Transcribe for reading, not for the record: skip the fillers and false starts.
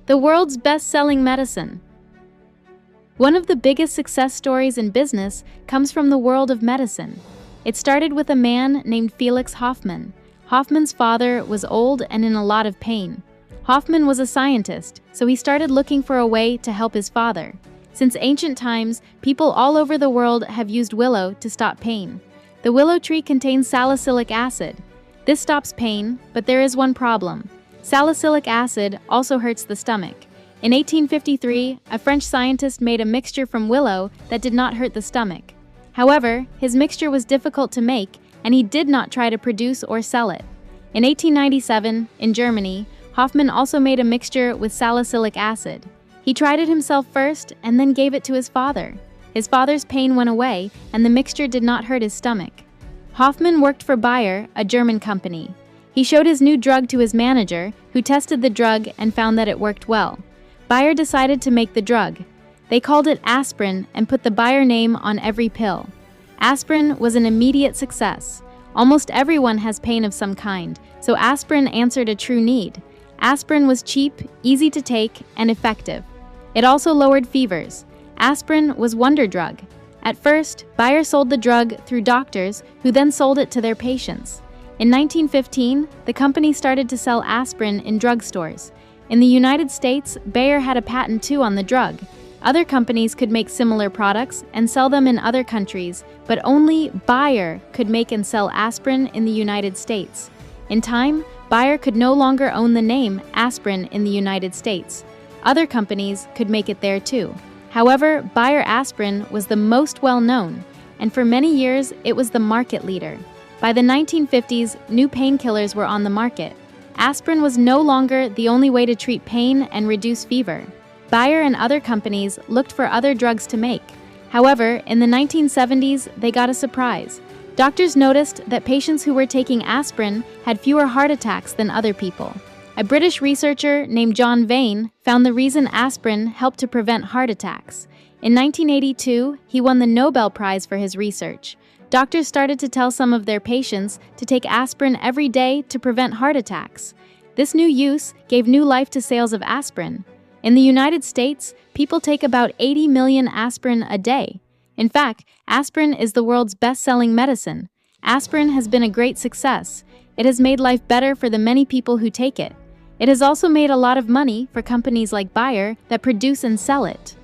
the world's best-selling medicine. One of the biggest success stories in business comes from the world of medicine. It started with a man named Felix Hoffmann. Hoffmann's father was old and in a lot of pain. Hoffmann was a scientist, so he started looking for a way to help his father. Since ancient times, people all over the world have used willow to stop pain. The willow tree contains salicylic acid. This stops pain, but there is one problem. Salicylic acid also hurts the stomach. In 1853, a French scientist made a mixture from willow that did not hurt the stomach. However, his mixture was difficult to make, and he did not try to produce or sell it. In 1897, in Germany, Hoffmann also made a mixture with salicylic acid. He tried it himself first and then gave it to his father. His father's pain went away, and the mixture did not hurt his stomach. Hoffmann worked for Bayer, a German company. He showed his new drug to his manager, who tested the drug and found that it worked well. Bayer decided to make the drug. They called it aspirin and put the Bayer name on every pill. Aspirin was an immediate success. Almost everyone has pain of some kind, so aspirin answered a true need. Aspirin was cheap, easy to take, and effective. It also lowered fevers. Aspirin was wonder drug. At first, Bayer sold the drug through doctors who then sold it to their patients. In 1915, the company started to sell aspirin in drugstores. In the United States, Bayer had a patent too on the drug. Other companies could make similar products and sell them in other countries, but only Bayer could make and sell aspirin in the United States. In time, Bayer could no longer own the name aspirin in the United States. Other companies could make it there too. However, Bayer aspirin was the most well-known, and for many years it was the market leader. By the 1950s, new painkillers were on the market. Aspirin was no longer the only way to treat pain and reduce fever. Bayer and other companies looked for other drugs to make. However, in the 1970s, they got a surprise. Doctors noticed that patients who were taking aspirin had fewer heart attacks than other people. A British researcher named John Vane found the reason aspirin helped to prevent heart attacks. In 1982, he won the Nobel Prize for his research. Doctors started to tell some of their patients to take aspirin every day to prevent heart attacks. This new use gave new life to sales of aspirin. In the United States, people take about 80 million aspirin a day. In fact, aspirin is the world's best-selling medicine. Aspirin has been a great success. It has made life better for the many people who take it. It has also made a lot of money for companies like Bayer that produce and sell it.